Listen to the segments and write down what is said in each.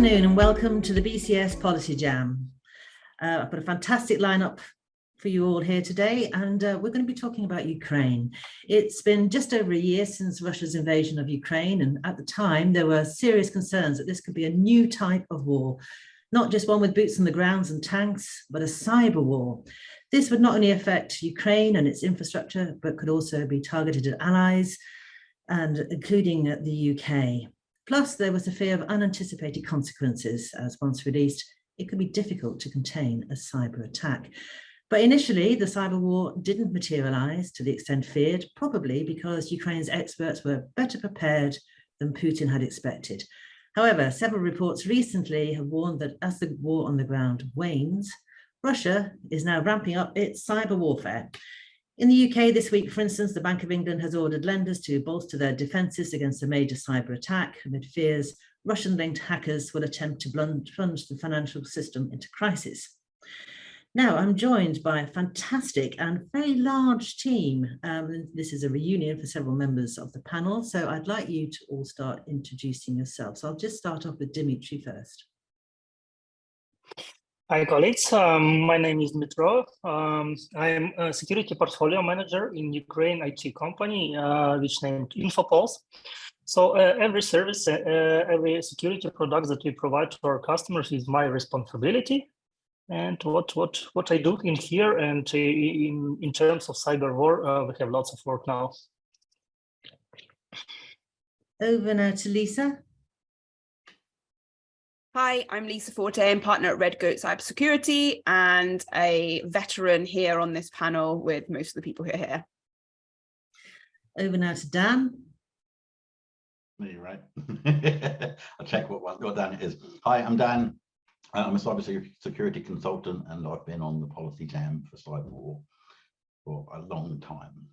afternoon and welcome to the BCS Policy Jam. I've got a fantastic lineup for you all here today, and we're going to be talking about Ukraine. It's been just over a year since Russia's invasion of Ukraine, and at the time there were serious concerns that this could be a new type of war, not just one with boots on the ground and tanks, but a cyber war. This would not only affect Ukraine and its infrastructure, but could also be targeted at allies, and including the UK. Plus, there was the fear of unanticipated consequences, as once released, it could be difficult to contain a cyber attack. But initially, the cyber war didn't materialize to the extent feared, probably because Ukraine's experts were better prepared than Putin had expected. However, several reports recently have warned that as the war on the ground wanes, Russia is now ramping up its cyber warfare. In the UK this week, for instance, the Bank of England has ordered lenders to bolster their defences against a major cyber attack amid fears Russian-linked hackers will attempt to plunge the financial system into crisis. Now, I'm joined by a fantastic and very large team. This is a reunion for several members of the panel, so I'd like you to all start introducing yourselves. So I'll just start off with Dimitri first. Hi, colleagues. My name is Dmitro. I am a security portfolio manager in Ukraine IT company, which named Infopulse. So every service, every security product that we provide to our customers is my responsibility. And what I do in here and in terms of cyber war, we have lots of work now. Over now to Lisa. Hi, I'm Lisa Forte. I'm partner at Red Goat Cybersecurity and a veteran here on this panel with most of the people who are here. Over now to Dan. Me, right? I'll check what Dan is. Hi, I'm Dan. I'm a cybersecurity consultant, and I've been on the Policy Jam for cyber war for a long time.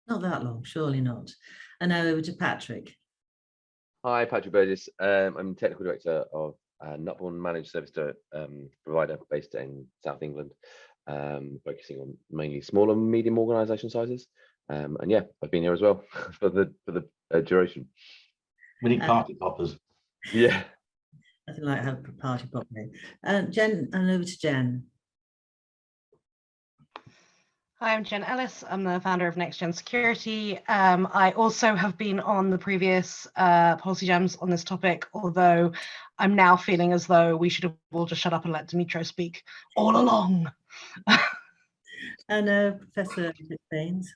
Not that long, surely not. And now over to Patrick. Hi, Patrick Burgess. I'm Technical Director of Nutborn Managed Service Provider based in South England, focusing on mainly small and medium organisation sizes. And yeah, I've been here as well for the duration. We need party poppers. Yeah. Nothing like have a party popper. Jen, and over to Jen. Hi, I'm Jen Ellis. I'm the founder of Next Gen Security. I also have been on the previous policy jams on this topic, although I'm now feeling as though we should have all just shut up and let Dimitro speak all along. And Professor Baines.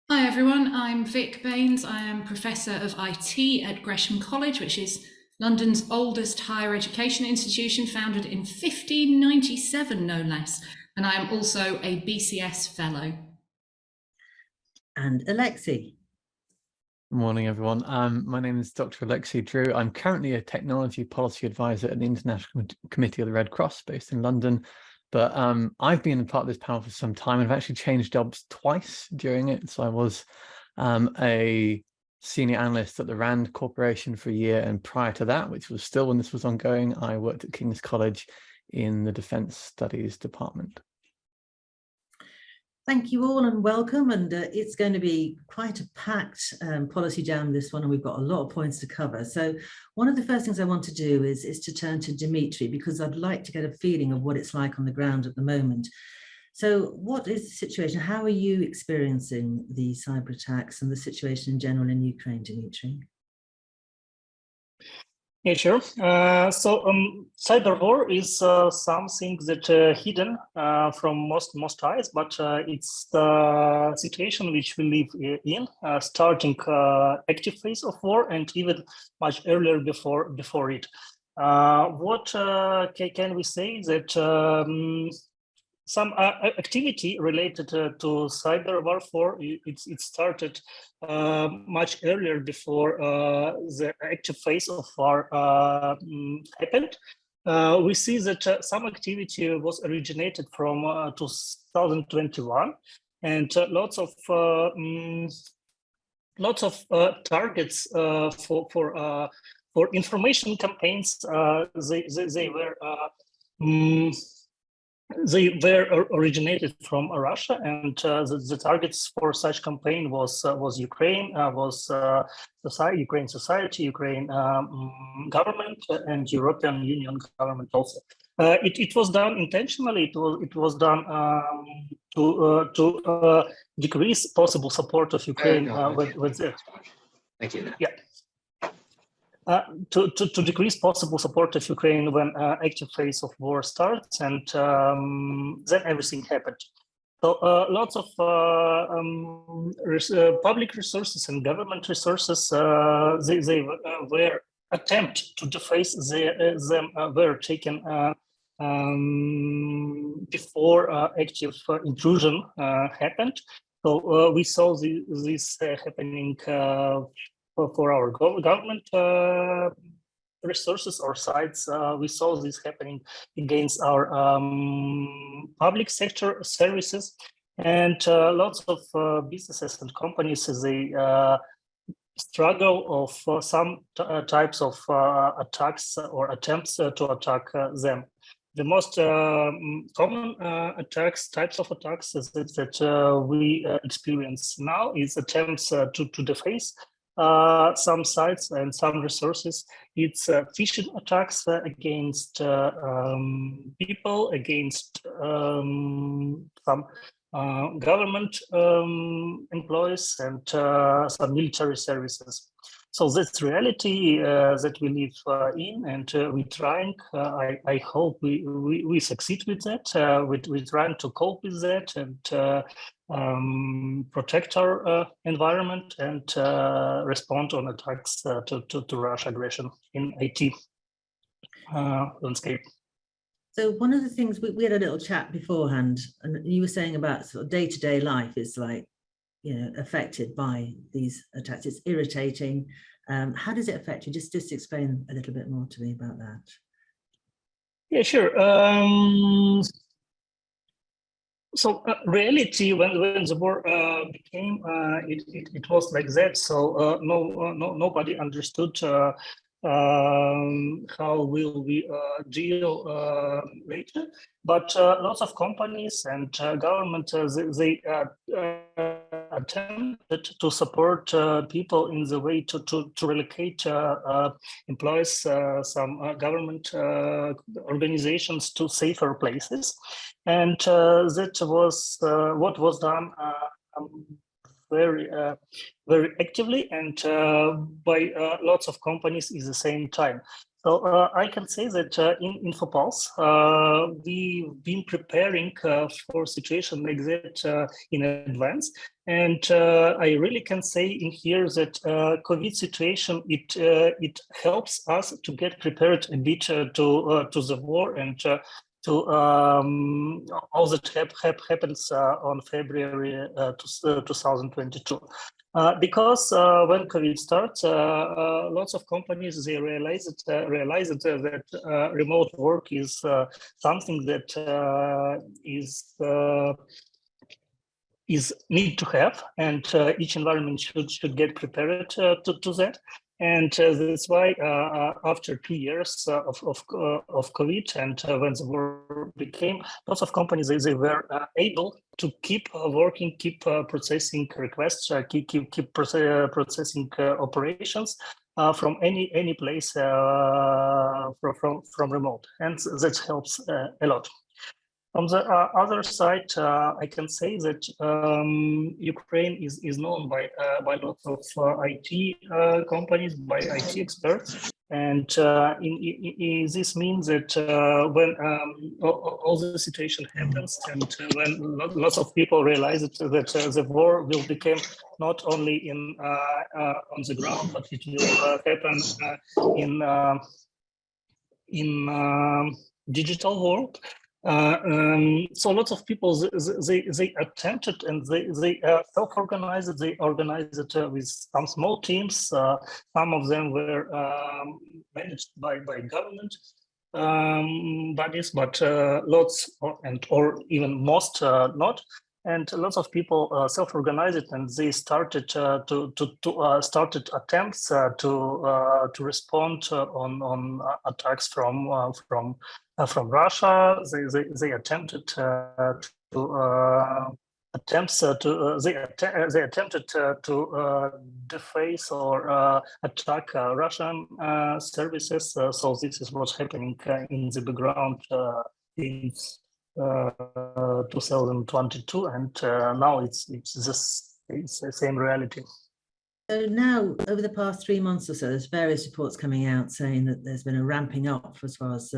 Hi everyone, I'm Vic Baines. I am Professor of IT at Gresham College, which is London's oldest higher education institution, founded in 1597, no less. And I am also a BCS Fellow. And Alexei. Good morning, everyone. My name is Dr. Alexei Drew. I'm currently a Technology Policy Advisor at the International Committee of the Red Cross based in London. But I've been a part of this panel for some time and I've actually changed jobs twice during it. So I was a senior analyst at the RAND Corporation for a year. And prior to that, which was still when this was ongoing, I worked at King's College in the Defence Studies Department. Thank you all and welcome, and it's going to be quite a packed policy jam, this one, and we've got a lot of points to cover. So one of the first things I want to do is to turn to Dimitri, because I'd like to get a feeling of what it's like on the ground at the moment. So what is the situation? How are you experiencing the cyber attacks and the situation in general in Ukraine, Dimitri? Yeah, sure. Cyber war is something that hidden from most eyes, but it's the situation which we live in, starting active phase of war and even much earlier before it. What can we say that some activity related to cyber warfare, it started much earlier before the active phase of war happened. We see that some activity was originated from 2021, and lots of targets for information campaigns. They were They were originated from Russia, and the targets for such campaign was Ukraine, Ukraine society, Ukraine government, and European Union government also. It was done intentionally. It was done to decrease possible support of Ukraine with it. Thank you. Yeah. To decrease possible support of Ukraine when active phase of war starts, and then everything happened. So lots of public resources and government resources, they were attempt to deface them were taken before active intrusion happened. So we saw this happening for our government resources or sites. We saw this happening against our public sector services, and lots of businesses and companies, they struggle of some types of attacks or attempts to attack them. The most common types of attacks that we experience now is attempts to deface some sites and some resources. It's phishing attacks against people, against some government employees and some military services. So that's reality that we live in, and we're trying. I hope we succeed with that. We're trying to cope with that and protect our environment and respond on attacks to Russia aggression in IT landscape. So one of the things we had a little chat beforehand, and you were saying about sort of day-to-day life is like, you know, affected by these attacks. It's irritating. How does it affect you? Just explain a little bit more to me about that. Yeah, sure. So reality, when the war became, it was like that. So nobody understood how will we deal later. But lots of companies and government, they attempted to support people in the way to relocate employees, some government organizations to safer places. And that was what was done very actively and by lots of companies at the same time. So I can say that in InfoPulse, we've been preparing for a situation like that in advance. And I really can say in here that COVID situation, it helps us to get prepared a bit to the war and to all that happens on February 2022. Because when COVID starts, lots of companies, they realize that remote work is something that is need to have, and each environment should get prepared to that. And that's why after 2 years of COVID and when the war became, lots of companies, they were able to keep working, keep processing requests, keep processing operations from any place from remote, and that helps a lot. On the other side, I can say that Ukraine is known by lots of IT companies, by IT experts, and this means that when all the situation happens and when lots of people realize that the war will become not only on the ground, but it will happen in digital world. So lots of people, they attempted and they self-organized. They organized it with some small teams. Some of them were managed by government bodies, but lots or even most not. And lots of people self-organized and they started started attempts to respond on attacks from from Russia. They attempted they attempted to deface or attack Russian services. So this is what's happening in the background in 2022, and now it's the same reality. So now, over the past 3 months or so, there's various reports coming out saying that there's been a ramping up as far as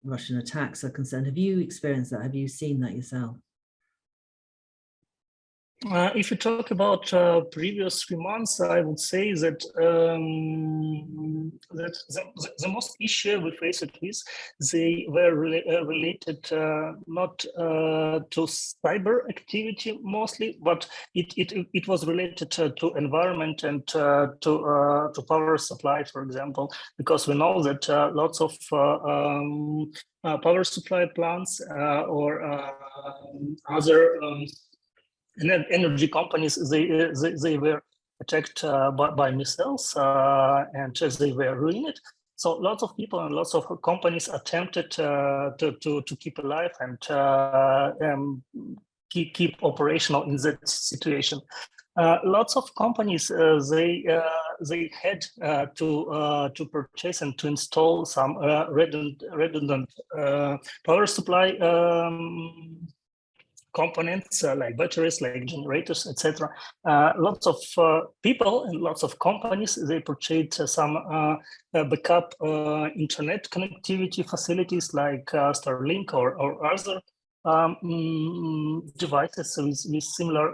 Russian attacks are concerned. Have you experienced that? Have you seen that yourself? If you talk about previous 3 months, I would say that the most issue we faced with, they were related not to cyber activity mostly, but it was related to environment and to power supply, for example, because we know that lots of power supply plants or other energy companies, they were attacked by missiles and they were ruined. So lots of people and lots of companies attempted to keep alive and keep operational in that situation. Lots of companies they had to purchase and to install some redundant power supply components like batteries, like generators, etc. Lots of people and lots of companies, they purchased some backup internet connectivity facilities like Starlink or other devices with similar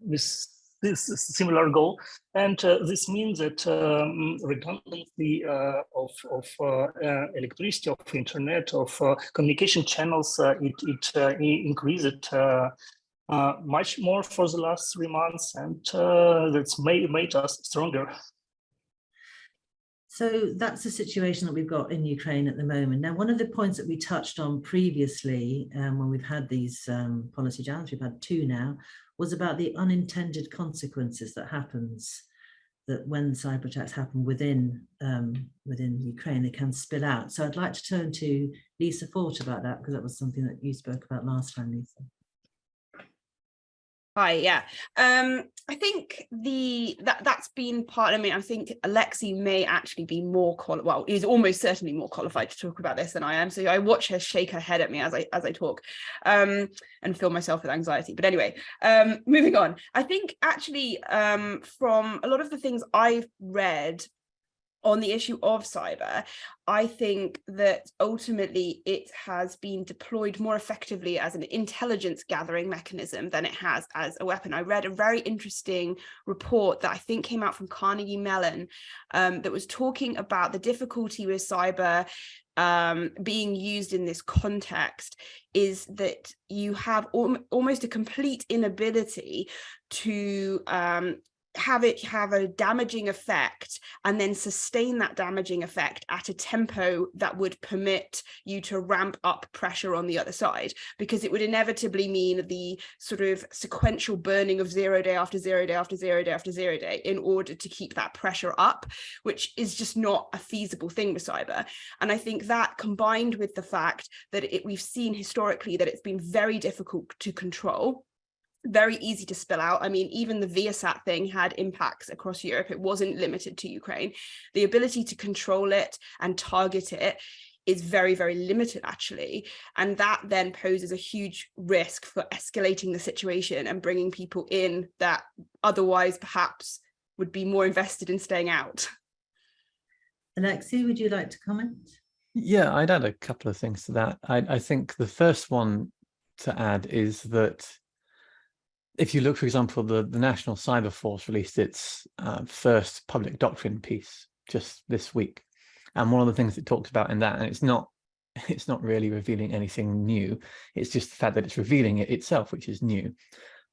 with this similar goal, and this means that redundancy of electricity, of internet, of communication channels, it increased much more for the last 3 months, and that's made us stronger. So that's the situation that we've got in Ukraine at the moment. Now, one of the points that we touched on previously when we've had these policy jams, we've had 2 now, was about the unintended consequences that happens, that when cyber attacks happen within Ukraine, they can spill out. So I'd like to turn to Lisa Fort about that, because that was something that you spoke about last time, Lisa. Hi, yeah. I think that's been part. I mean, I think Alexei may actually be more well, he's almost certainly more qualified to talk about this than I am. So I watch her shake her head at me as I talk, and fill myself with anxiety. But anyway, moving on. I think actually from a lot of the things I've read on the issue of cyber, I think that ultimately it has been deployed more effectively as an intelligence gathering mechanism than it has as a weapon. I read a very interesting report that I think came out from Carnegie Mellon that was talking about the difficulty with cyber being used in this context, is that you have almost a complete inability to have a damaging effect and then sustain that damaging effect at a tempo that would permit you to ramp up pressure on the other side, because it would inevitably mean the sort of sequential burning of 0 day after 0 day after 0 day after 0 day in order to keep that pressure up, which is just not a feasible thing with cyber. And I think that, combined with the fact that we've seen historically that it's been very difficult to control, very easy to spill out. I mean, even the Viasat thing had impacts across Europe. It wasn't limited to Ukraine. The ability to control it and target it is very, very limited, actually. And that then poses a huge risk for escalating the situation and bringing people in that otherwise perhaps would be more invested in staying out. Alexei, would you like to comment? Yeah, I'd add a couple of things to that. I think the first one to add is that if you look, for example, the National Cyber Force released its first public doctrine piece just this week. And one of the things it talks about in that, and it's not really revealing anything new, it's just the fact that it's revealing it itself, which is new.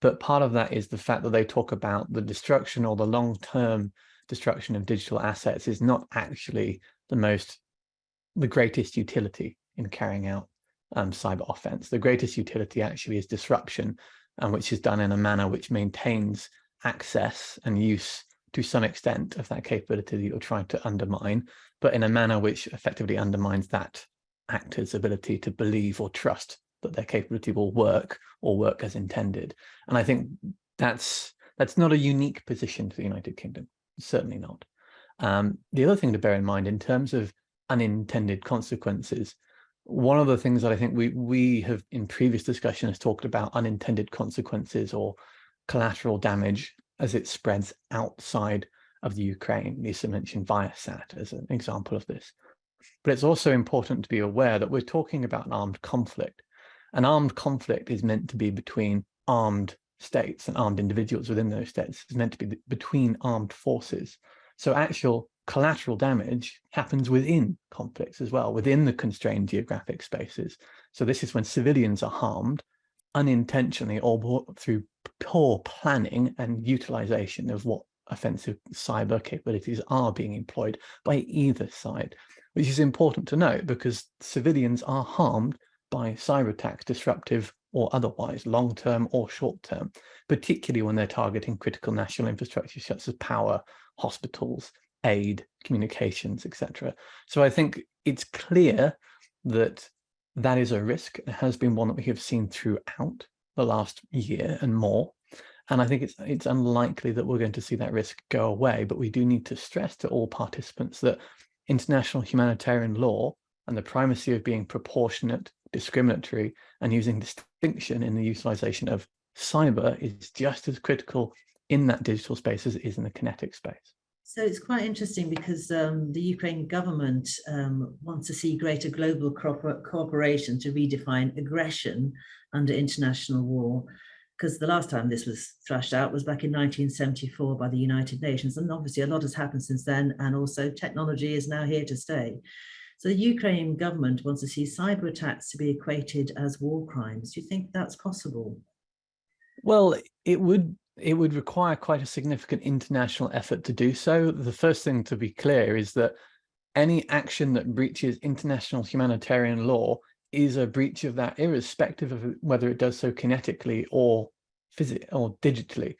But part of that is the fact that they talk about the destruction, or the long-term destruction of digital assets, is not actually the greatest utility in carrying out cyber offense. The greatest utility actually is disruption, and which is done in a manner which maintains access and use to some extent of that capability that you're trying to undermine, but in a manner which effectively undermines that actor's ability to believe or trust that their capability will work or work as intended. And I think that's not a unique position for the United Kingdom, certainly not. The other thing to bear in mind in terms of unintended consequences, one of the things that I think we have in previous discussions talked about unintended consequences or collateral damage as it spreads outside of the Ukraine. Lisa mentioned Viasat as an example of this. But it's also important to be aware that we're talking about an armed conflict. An armed conflict is meant to be between armed states and armed individuals within those states. It's meant to be between armed forces. So actual collateral damage happens within conflicts as well, within the constrained geographic spaces. So this is when civilians are harmed unintentionally or through poor planning and utilization of what offensive cyber capabilities are being employed by either side, which is important to note because civilians are harmed by cyber attacks, disruptive or otherwise, long-term or short-term, particularly when they're targeting critical national infrastructure such as power, hospitals, aid, communications, etc. So I think it's clear that that is a risk. It has been one that we have seen throughout the last year and more. And I think it's unlikely that we're going to see that risk go away, but we do need to stress to all participants that international humanitarian law and the primacy of being proportionate, discriminatory, and using distinction in the utilization of cyber is just as critical in that digital space as it is in the kinetic space. So it's quite interesting because the Ukraine government wants to see greater global cooperation to redefine aggression under international law, because the last time this was thrashed out was back in 1974 by the United Nations. And obviously a lot has happened since then, and also technology is now here to stay. So the Ukraine government wants to see cyber attacks to be equated as war crimes. Do you think that's possible? Well, it would require quite a significant international effort to do so. The first thing to be clear is that any action that breaches international humanitarian law is a breach of that, irrespective of whether it does so kinetically or physically or digitally.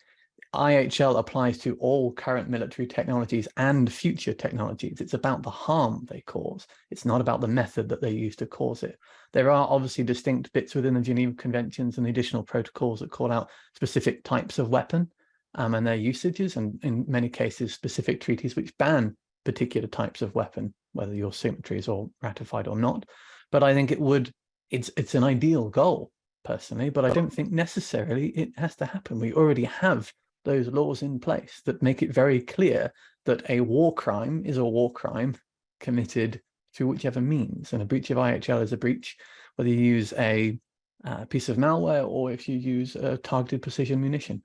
IHL applies to all current military technologies and future technologies. It's about the harm they cause. It's not about the method that they use to cause it. There are obviously distinct bits within the Geneva Conventions and the additional protocols that call out specific types of weapon and their usages, and in many cases, specific treaties which ban particular types of weapon, whether your signatories or ratified or not. But I think it's an ideal goal, personally, but I don't think necessarily it has to happen. We already have those laws in place that make it very clear that a war crime is a war crime committed through whichever means, and a breach of IHL is a breach whether you use a piece of malware or if you use a targeted precision munition.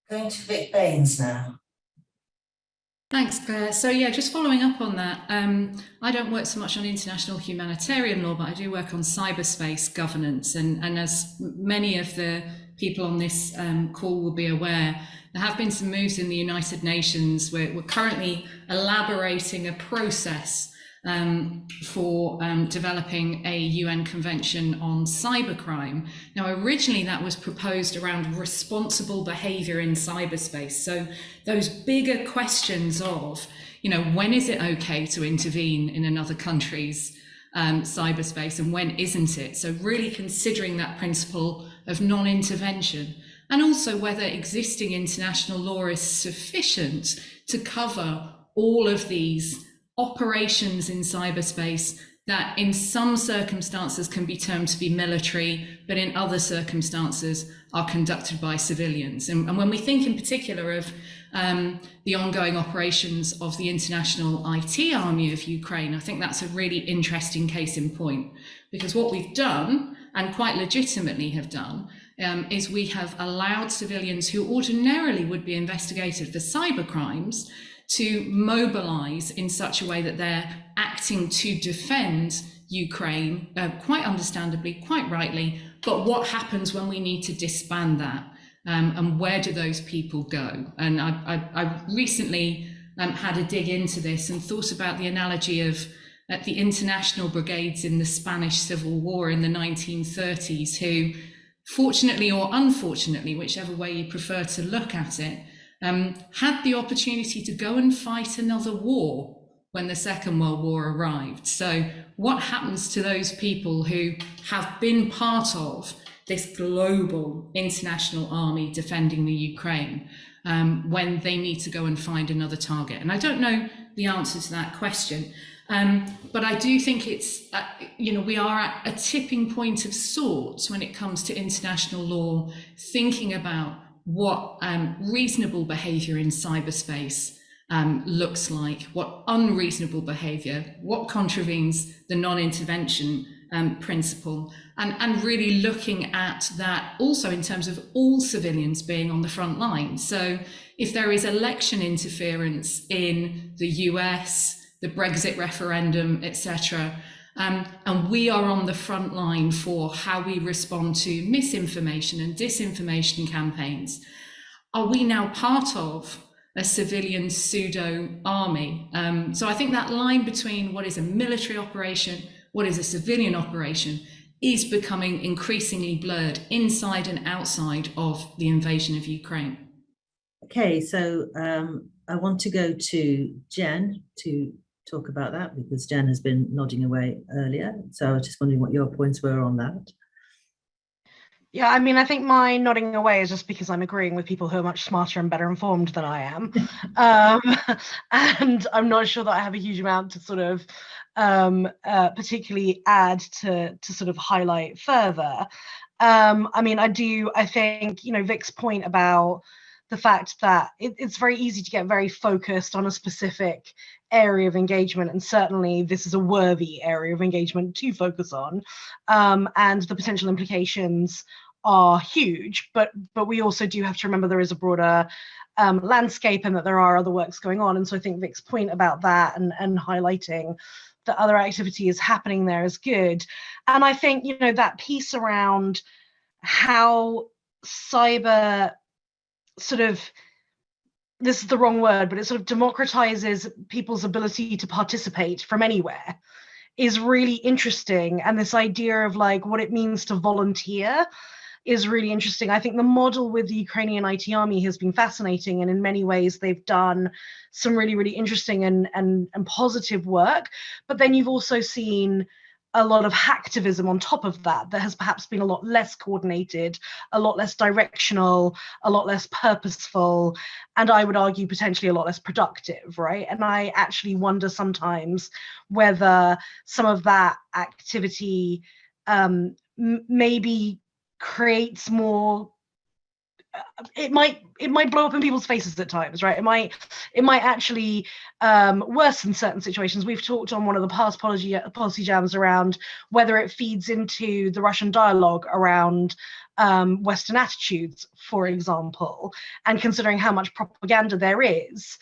Going to Vic Baines now. Thanks, Claire. So yeah, just following up on that, I don't work so much on international humanitarian law, but I do work on cyberspace governance. And as many of the people on this call will be aware, there have been some moves in the United Nations. We're currently elaborating a process for developing a UN convention on cybercrime. Now, originally that was proposed around responsible behavior in cyberspace. So those bigger questions of, when is it okay to intervene in another country's cyberspace and when isn't it? So really considering that principle of non-intervention, and also whether existing international law is sufficient to cover all of these operations in cyberspace that in some circumstances can be termed to be military, but in other circumstances are conducted by civilians. And when we think in particular of the ongoing operations of the international IT army of Ukraine, I think that's a really interesting case in point, because what we've done, and quite legitimately have done, is we have allowed civilians who ordinarily would be investigated for cyber crimes to mobilize in such a way that they're acting to defend Ukraine, quite understandably, quite rightly. But what happens when we need to disband that? And where do those people go? And I recently had a dig into this and thought about the analogy of the international brigades in the Spanish Civil War in the 1930s, who, fortunately or unfortunately, whichever way you prefer to look at it, had the opportunity to go and fight another war when the Second World War arrived. So what happens to those people who have been part of this global international army defending the Ukraine when they need to go and find another target? And I don't know the answer to that question, but I do think it's, we are at a tipping point of sorts when it comes to international law, thinking about what reasonable behavior in cyberspace looks like, what unreasonable behavior, what contravenes the non-intervention principle, and really looking at that also in terms of all civilians being on the front line. So if there is election interference in the US, the Brexit referendum, etc., and we are on the front line for how we respond to misinformation and disinformation campaigns, are we now part of a civilian pseudo army? So I think that line between what is a military operation, what is a civilian operation, is becoming increasingly blurred inside and outside of the invasion of Ukraine. Okay, so I want to go to Jen to talk about that, because Jen has been nodding away earlier. So I was just wondering what your points were on that. Yeah, I mean, I think my nodding away is just because I'm agreeing with people who are much smarter and better informed than I am. And I'm not sure that I have a huge amount to sort of particularly add to sort of highlight further. I mean, I think, Vic's point about the fact that it's very easy to get very focused on a specific area of engagement, and certainly this is a worthy area of engagement to focus on, and the potential implications are huge, but we also do have to remember there is a broader landscape, and that there are other works going on. And so I think Vic's point about that and highlighting that other activity is happening there is good. And I think, that piece around how cyber sort of, this is the wrong word, but it sort of democratizes people's ability to participate from anywhere is really interesting. And this idea of like what it means to volunteer is really interesting. I think the model with the Ukrainian IT army has been fascinating, and in many ways they've done some really, really interesting and positive work. But then you've also seen a lot of hacktivism on top of that has perhaps been a lot less coordinated, a lot less directional, a lot less purposeful, and I would argue potentially a lot less productive, right? And I actually wonder sometimes whether some of that activity maybe creates more, it might blow up in people's faces at times, right? It might actually worsen certain situations. We've talked on one of the past policy jams around whether it feeds into the Russian dialogue around Western attitudes, for example, and considering how much propaganda there is,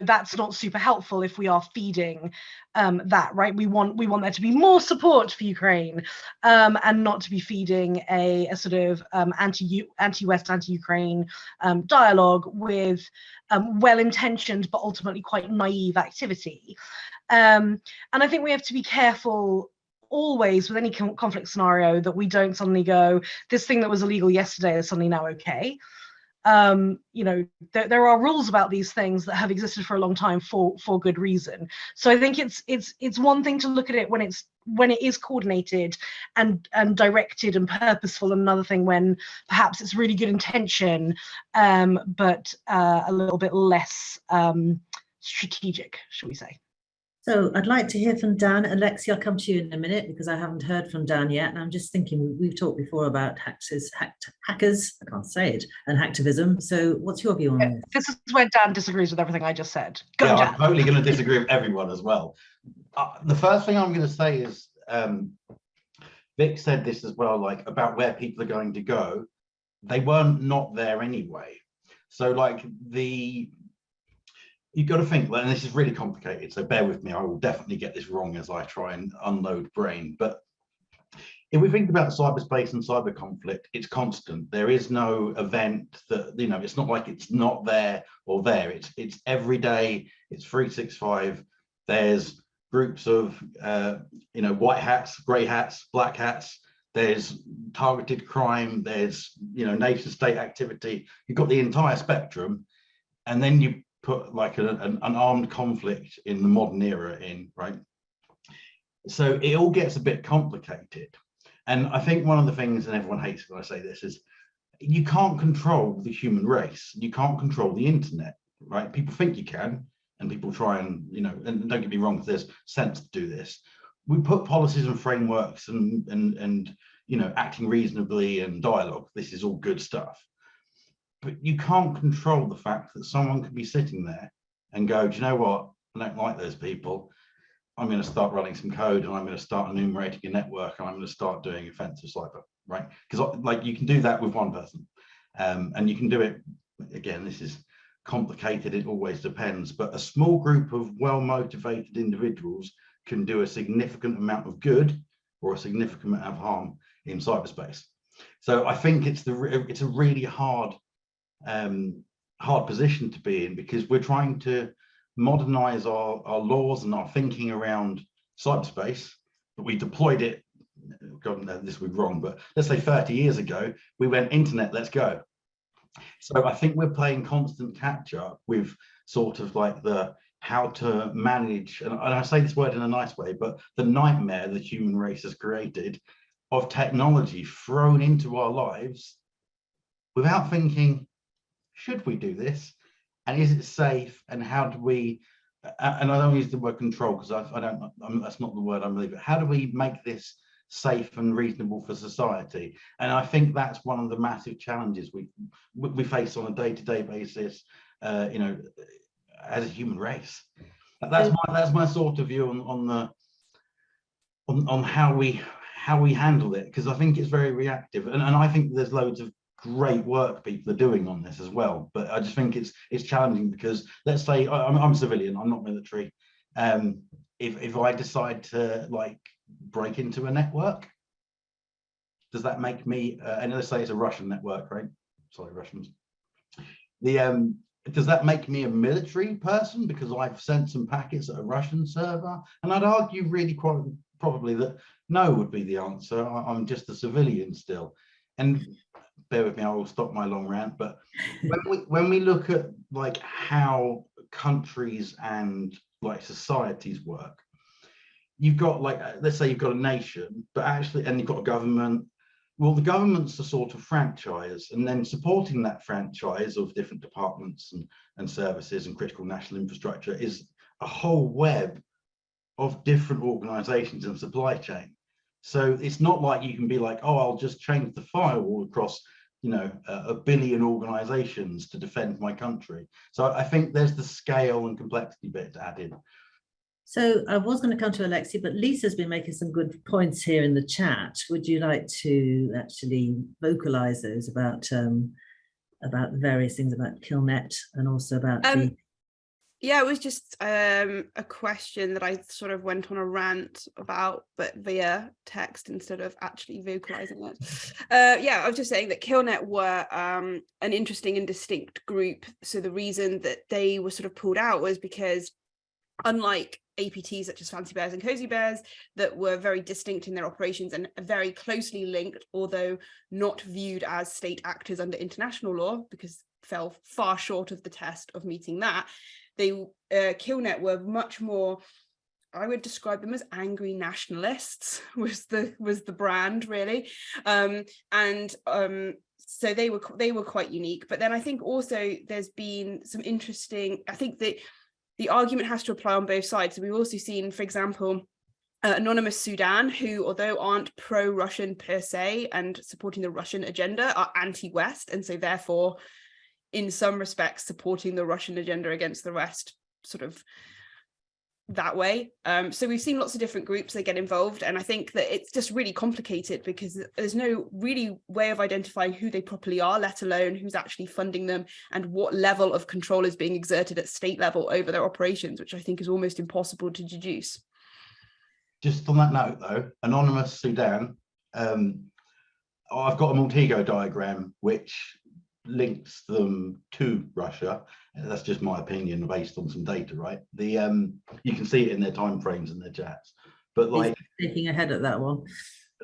that's not super helpful if we are feeding that, right? We want there to be more support for Ukraine, and not to be feeding a sort of anti-West, anti-Ukraine dialogue with well-intentioned but ultimately quite naive activity. And I think we have to be careful always with any conflict scenario that we don't suddenly go, this thing that was illegal yesterday is suddenly now okay. There are rules about these things that have existed for a long time for good reason. So I think it's one thing to look at it when it is coordinated and directed and purposeful, and another thing when perhaps it's really good intention, but a little bit less strategic, shall we say. So I'd like to hear from Dan. Alexi, I'll come to you in a minute because I haven't heard from Dan yet. And I'm just thinking, we've talked before about hackers, I can't say it, and hacktivism. So what's your view on this? This is where Dan disagrees with everything I just said. Go, yeah, Dan. I'm totally going to disagree with everyone as well. The first thing I'm going to say is, Vic said this as well, like about where people are going to go. They weren't not there anyway. So like you've got to think, and this is really complicated, so bear with me, I will definitely get this wrong as I try and unload brain. But if we think about cyberspace and cyber conflict, it's constant. There is no event that, it's not like it's not there or there. It's every day, it's 365. There's groups of, white hats, gray hats, black hats there's targeted crime, there's nation state activity. You've got the entire spectrum, and then you put like an armed conflict in the modern era in, right? So it all gets a bit complicated. And I think one of the things, and everyone hates when I say this, is you can't control the human race. You can't control the internet, right? People think you can, and people try and, and don't get me wrong, there's sense to do this. We put policies and frameworks and acting reasonably and dialogue. This is all good stuff. But you can't control the fact that someone could be sitting there and go, do you know what? I don't like those people. I'm going to start running some code, and I'm going to start enumerating a network, and I'm going to start doing offensive cyber, right? Because like you can do that with one person, and you can do it. Again, this is complicated. It always depends, but a small group of well-motivated individuals can do a significant amount of good or a significant amount of harm in cyberspace. So I think it's a really hard position to be in, because we're trying to modernize our laws and our thinking around cyberspace, but we deployed it, God, no, this would be wrong, but let's say 30 years ago, we went internet, let's go. So I think we're playing constant catch up with sort of like the how to manage, and I say this word in a nice way, but the nightmare the human race has created of technology thrown into our lives without thinking, should we do this? And is it safe? And how do we, and I don't use the word control because that's not the word I believe, but how do we make this safe and reasonable for society? And I think that's one of the massive challenges we face on a day-to-day basis, as a human race. That's my sort of view on how we handle it, because I think it's very reactive, and I think there's loads of great work people are doing on this as well, but I just think it's challenging, because let's say I'm a civilian, I'm not military. If I decide to like break into a network, does that make me and let's say it's a Russian network, right? Sorry, Russians. Does that make me a military person because I've sent some packets at a Russian server? And I'd argue really quite probably that no would be the answer. I'm just a civilian still. And bear with me, I will stop my long rant. But when we look at like how countries and like societies work, you've got like, let's say you've got a nation, but actually, and you've got a government. Well, the government's a sort of franchise, and then supporting that franchise of different departments and services and critical national infrastructure is a whole web of different organizations and supply chain. So it's not like you can be like, oh, I'll just change the firewall across, a billion organizations to defend my country. So I think there's the scale and complexity bit to add in. So I was going to come to Alexi, but Lisa's been making some good points here in the chat. Would you like to actually vocalize those about various things about KillNet and also about Yeah, it was just a question that I sort of went on a rant about, but via text instead of actually vocalizing it. Yeah, I was just saying that KillNet were an interesting and distinct group. So the reason that they were sort of pulled out was because, unlike APTs such as Fancy Bears and Cozy Bears, that were very distinct in their operations and very closely linked, although not viewed as state actors under international law, because fell far short of the test of meeting that. They KillNet were much more, I would describe them as angry nationalists, was the brand really, so they were quite unique. But then I think also there's been some interesting, I think that the argument has to apply on both sides. So we've also seen, for example, Anonymous Sudan, who, although aren't pro-Russian per se and supporting the Russian agenda, are anti-West, and so therefore, in some respects, supporting the Russian agenda against the West, sort of that way. So we've seen lots of different groups that get involved, and I think that it's just really complicated because there's no really way of identifying who they properly are, let alone who's actually funding them and what level of control is being exerted at state level over their operations, which I think is almost impossible to deduce. Just on that note though, Anonymous Sudan, I've got a Maltego diagram which links them to Russia. That's just my opinion based on some data, right? You can see it in their timeframes and their chats. But like taking ahead at that one.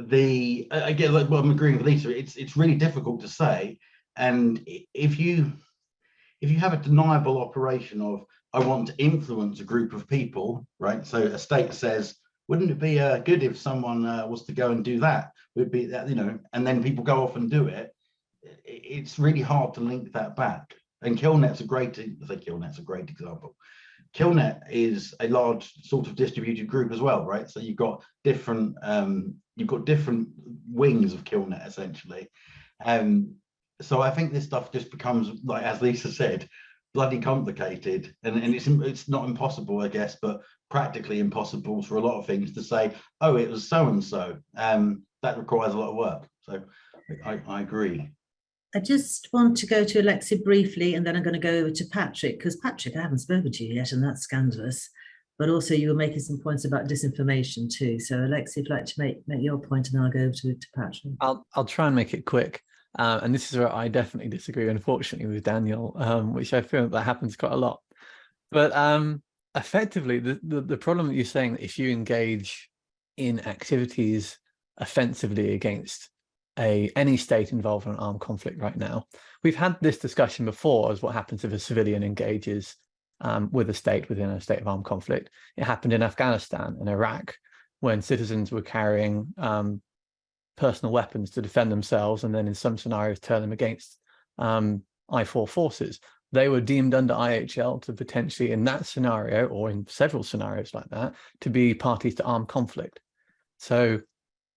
again, like, well, I'm agreeing with Lisa. It's really difficult to say, and if you have a deniable operation of I want to influence a group of people, right? So a state says, wouldn't it be good if someone was to go and do that? Would be that, and then people go off and do it. It's really hard to link that back. And Killnet's a great example. Killnet is a large sort of distributed group as well, right? So you've got different wings of Killnet essentially. So I think this stuff just becomes, like as Lisa said, bloody complicated, and it's not impossible, I guess, but practically impossible for a lot of things to say, oh, it was so and so. That requires a lot of work. So I agree. I just want to go to Alexi briefly, and then I'm going to go over to Patrick, because Patrick, I haven't spoken to you yet, and that's scandalous. But also you were making some points about disinformation too. So Alexi, if you'd like to make your point, and then I'll go over to Patrick. I'll try and make it quick. And this is where I definitely disagree, unfortunately, with Daniel, which I feel that happens quite a lot. But effectively, the problem that you're saying, that if you engage in activities offensively against any state involved in an armed conflict right now, we've had this discussion before as what happens if a civilian engages with a state within a state of armed conflict. It happened in Afghanistan and Iraq when citizens were carrying personal weapons to defend themselves, and then in some scenarios turn them against I4 forces. They were deemed under IHL to potentially, in that scenario, or in several scenarios like that, to be parties to armed conflict. So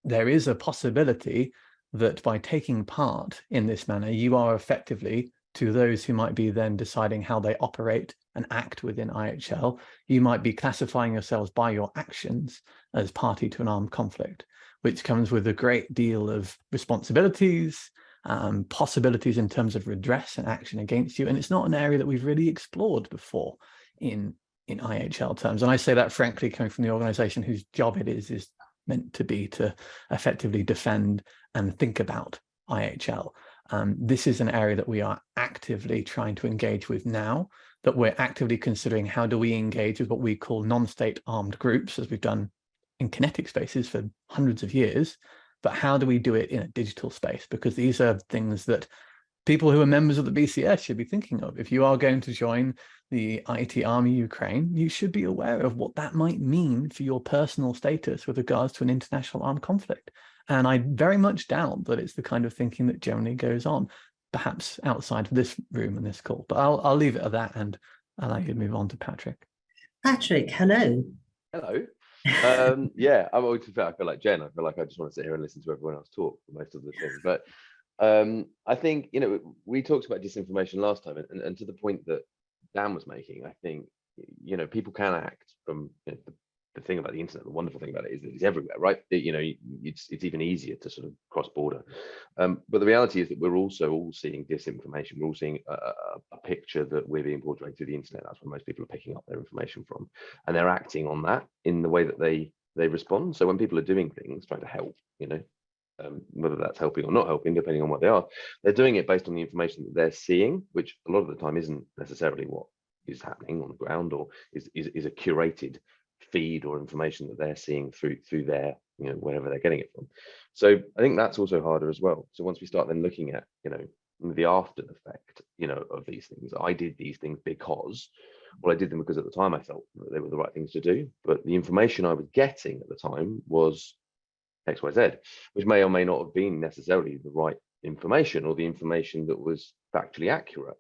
there is a possibility that by taking part in this manner, you are effectively, to those who might be then deciding how they operate and act within IHL, you might be classifying yourselves by your actions as party to an armed conflict, which comes with a great deal of responsibilities, possibilities in terms of redress and action against you. And it's not an area that we've really explored before in IHL terms. And I say that frankly, coming from the organization whose job it is meant to be to effectively defend and think about IHL. This is an area that we are actively trying to engage with now, that we're actively considering how do we engage with what we call non-state armed groups, as we've done in kinetic spaces for hundreds of years, but how do we do it in a digital space? Because these are things that people who are members of the BCS should be thinking of. If you are going to join the IT Army Ukraine, you should be aware of what that might mean for your personal status with regards to an international armed conflict. And I very much doubt that it's the kind of thinking that generally goes on, perhaps outside of this room and this call. But I'll leave it at that, and I'll let you move on to Patrick. Patrick, hello. Hello. Yeah, I feel like Jen. I feel like I just want to sit here and listen to everyone else talk for most of the thing. But I think, we talked about disinformation last time, and to the point that Dan was making, I think, people can act from the thing about the internet. The wonderful thing about it is that it's everywhere, right? It's even easier to sort of cross border. But the reality is that we're also all seeing disinformation. We're all seeing a picture that we're being portrayed through the internet. That's where most people are picking up their information from, and they're acting on that in the way that they respond. So when people are doing things, trying to help, whether that's helping or not helping, depending on what they are, they're doing it based on the information that they're seeing, which a lot of the time isn't necessarily what is happening on the ground, or is a curated feed or information that they're seeing through their, wherever they're getting it from. So I think that's also harder as well. So once we start then looking at, the after effect, of these things, I did these things because, I did them because at the time I felt that they were the right things to do, but the information I was getting at the time was XYZ, which may or may not have been necessarily the right information, or the information that was factually accurate.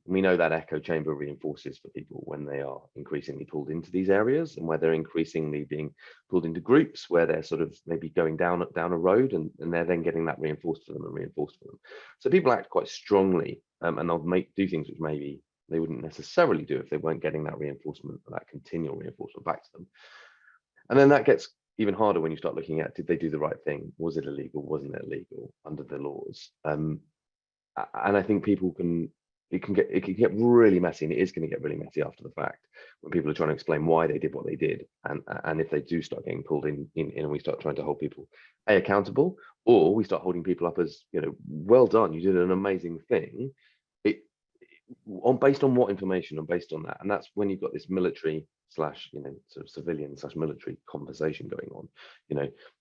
We know that echo chamber reinforces for people when they are increasingly pulled into these areas, and where they're increasingly being pulled into groups where they're sort of maybe going down a road, and they're then getting that reinforced for them and reinforced for them. So people act quite strongly, and they'll do things which maybe they wouldn't necessarily do if they weren't getting that reinforcement, or that continual reinforcement back to them. And then that gets even harder when you start looking at, did they do the right thing? Was it illegal? Wasn't it illegal under the laws? And I think it can get really messy, and it is going to get really messy after the fact when people are trying to explain why they did what they did, and if they do start getting pulled in and we start trying to hold people accountable, or we start holding people up as, well done, you did an amazing thing. based on what information and based on that, and that's when you've got this military slash sort of civilian slash military conversation going on.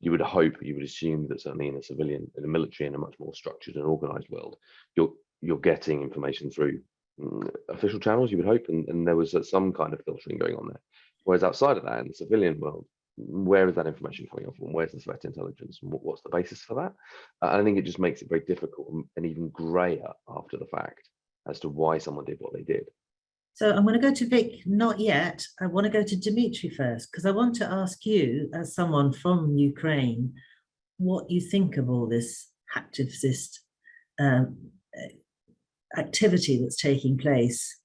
You would hope, you would assume that certainly in a military, in a much more structured and organized world, you're getting information through official channels, you would hope, and there was some kind of filtering going on there. Whereas outside of that, in the civilian world, where is that information coming from? Where's the threat intelligence, and what's the basis for that? I think it just makes it very difficult and even grayer after the fact as to why someone did what they did. So I'm going to go to Vic, not yet. I want to go to Dmitry first, because I want to ask you, as someone from Ukraine, what you think of all this hacktivist activity that's taking place.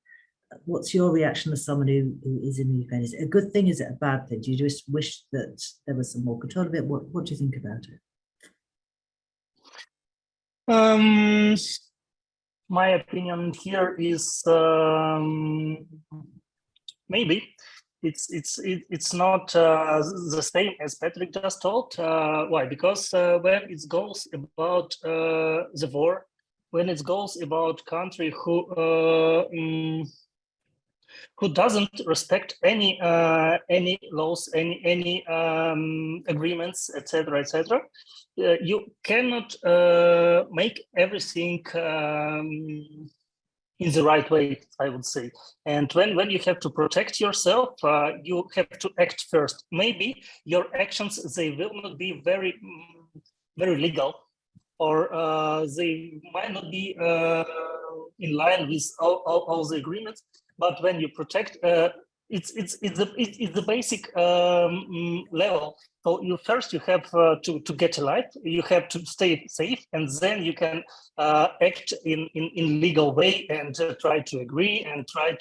What's your reaction as someone who is in Ukraine? Is it a good thing? Is it a bad thing? Do you just wish that there was some more control of it? What do you think about it? My opinion here is maybe it's not the same as Patrick just told. Why? Because when it goes about the war, when it goes about country who doesn't respect any laws, any agreements, etc., you cannot make everything in the right way, I would say. And when you have to protect yourself, you have to act first. Maybe your actions, they will not be very legal, or they might not be in line with all the agreements. But when you protect, it's the basic level. So you have to get alive. You have to stay safe, and then you can act in legal way and try to agree and try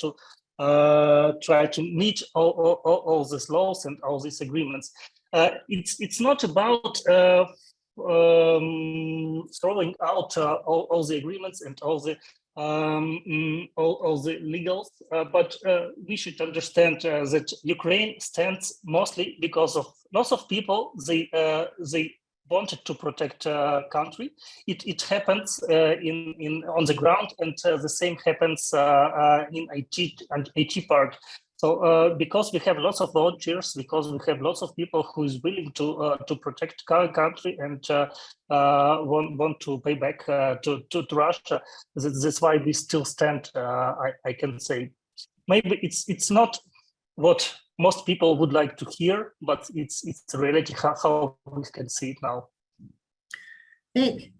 to meet all these laws and all these agreements. It's not about throwing out all the agreements and all the legals, but we should understand that Ukraine stands mostly because of lots of people. They wanted to protect country. It happens on the ground, and the same happens in IT part. So because we have lots of volunteers, because we have lots of people who is willing to protect country and want to pay back to Russia, that's why we still stand. I can say maybe it's not what most people would like to hear, but it's the reality how we can see it now. Vic.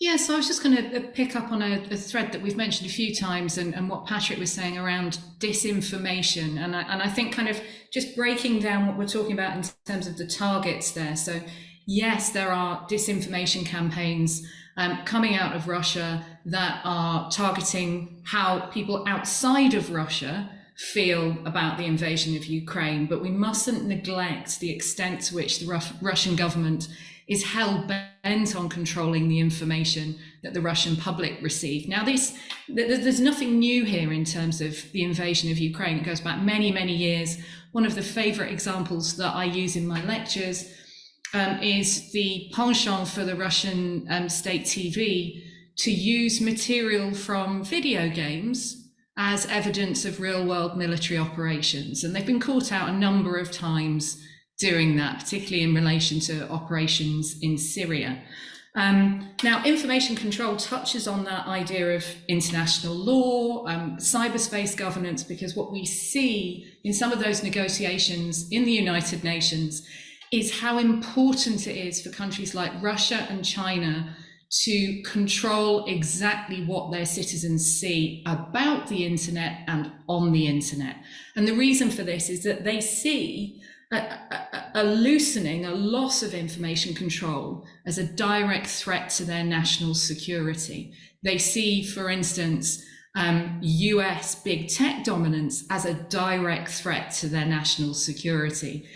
Yeah, so I was just going to pick up on a thread that we've mentioned a few times, and what Patrick was saying around disinformation. And I think kind of just breaking down what we're talking about in terms of the targets there. So yes, there are disinformation campaigns coming out of Russia that are targeting how people outside of Russia feel about the invasion of Ukraine. But we mustn't neglect the extent to which the Russian government is hell-bent on controlling the information that the Russian public receive. Now, there's nothing new here in terms of the invasion of Ukraine. It goes back many, many years. One of the favorite examples that I use in my lectures is the penchant for the Russian state TV to use material from video games as evidence of real-world military operations. And they've been caught out a number of times doing that, particularly in relation to operations in Syria. Now, information control touches on that idea of international law, cyberspace governance, because what we see in some of those negotiations in the United Nations is how important it is for countries like Russia and China to control exactly what their citizens see about the internet and on the internet. And the reason for this is that they see a loosening, a loss of information control as a direct threat to their national security. They see, for instance, US big tech dominance as a direct threat to their national security.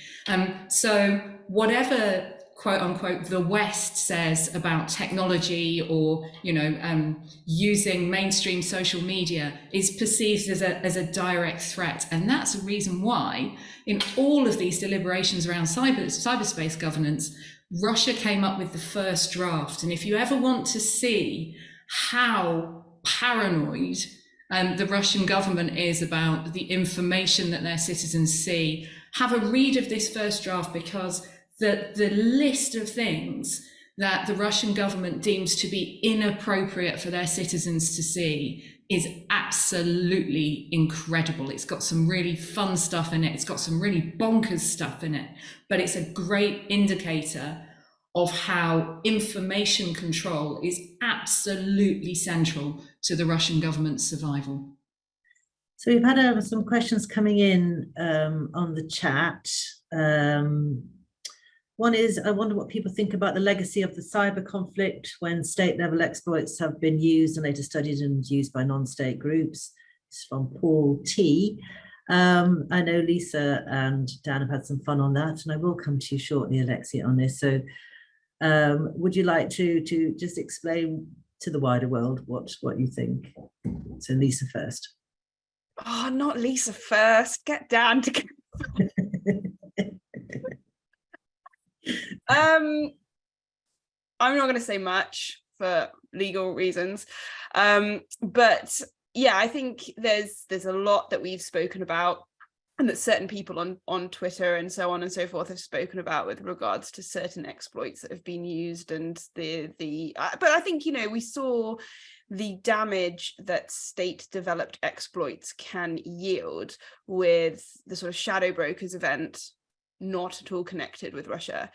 So whatever, quote unquote, the West says about technology or, using mainstream social media is perceived as a direct threat. And that's a reason why in all of these deliberations around cyberspace governance, Russia came up with the first draft. And if you ever want to see how paranoid the Russian government is about the information that their citizens see. Have a read of this first draft, because the list of things that the Russian government deems to be inappropriate for their citizens to see is absolutely incredible. It's got some really fun stuff in it. It's got some really bonkers stuff in it, but it's a great indicator of how information control is absolutely central to the Russian government's survival. So we've had some questions coming in on the chat. One is, I wonder what people think about the legacy of the cyber conflict when state-level exploits have been used and later studied and used by non-state groups. It's from Paul T. I know Lisa and Dan have had some fun on that, and I will come to you shortly, Alexia, on this. So would you like to just explain to the wider world what you think? So Lisa first. Oh, not Lisa first. Get Dan to get. I'm not going to say much for legal reasons, but yeah, I think there's a lot that we've spoken about, and that certain people on Twitter and so on and so forth have spoken about with regards to certain exploits that have been used, and but I think, you know, we saw the damage that state developed exploits can yield with the sort of shadow brokers event, not at all connected with Russia.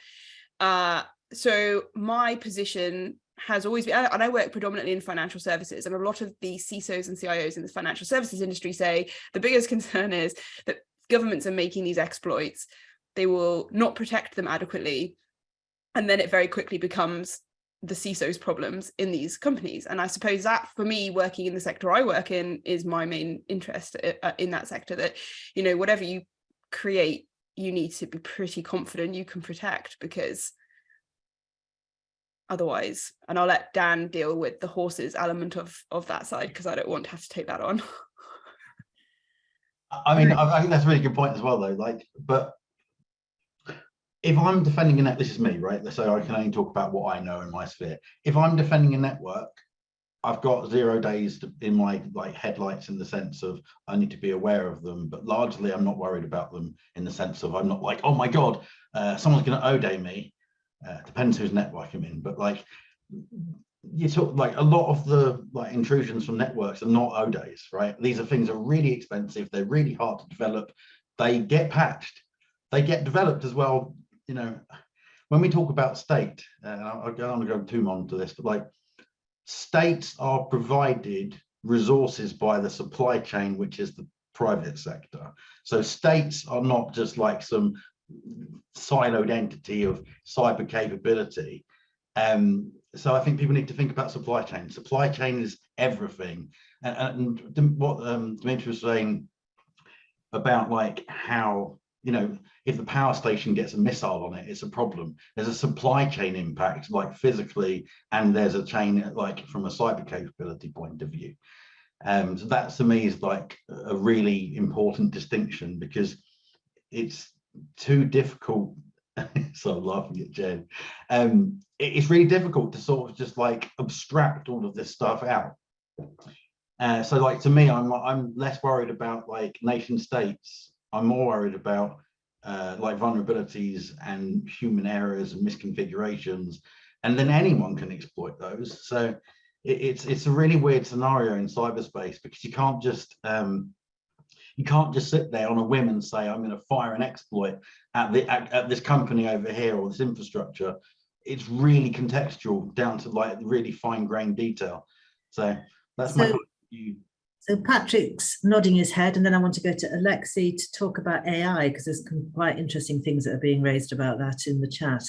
So my position has always been, and I work predominantly in financial services, and a lot of the CISOs and CIOs in the financial services industry say the biggest concern is that governments are making these exploits, they will not protect them adequately, and then it very quickly becomes the CISO's problems in these companies. And I suppose that, for me, working in the sector I work in, is my main interest in that sector, that, you know, whatever you create, you need to be pretty confident you can protect, because otherwise, and I'll let Dan deal with the horses element of that side, because I don't want to have to take that on. I mean, I think that's a really good point as well, though. Like, but if I'm defending a net, this is me, right? So I can only talk about what I know in my sphere. If I'm defending a network, I've got 0 days in my headlights, in the sense of I need to be aware of them, but largely I'm not worried about them in the sense of I'm not like, oh my God, someone's going to O-day me. Depends whose network I'm in, but like you talk, like a lot of the intrusions from networks are not O-days, right? These are things that are really expensive. They're really hard to develop. They get patched. They get developed as well. You know, when we talk about state, I don't want to go too on to this, but like, states are provided resources by the supply chain, which is the private sector. So states are not just like some siloed entity of cyber capability. So I think people need to think about supply chain. Supply chain is everything. And what Dimitri was saying about like how, you know, if the power station gets a missile on it, it's a problem. There's a supply chain impact, like physically, and there's a chain like from a cyber capability point of view. So that to me is like a really important distinction, because it's too difficult. So I'm laughing at Jen. It's really difficult to sort of just like abstract all of this stuff out. So like, to me, I'm less worried about like nation states. I'm more worried about like vulnerabilities and human errors and misconfigurations, and then anyone can exploit those. So it's a really weird scenario in cyberspace, because you can't just sit there on a whim and say, I'm going to fire an exploit at this company over here or this infrastructure. It's really contextual down to like really fine-grained detail. So that's my view. So Patrick's nodding his head, and then I want to go to Alexei to talk about AI, because there's some quite interesting things that are being raised about that in the chat.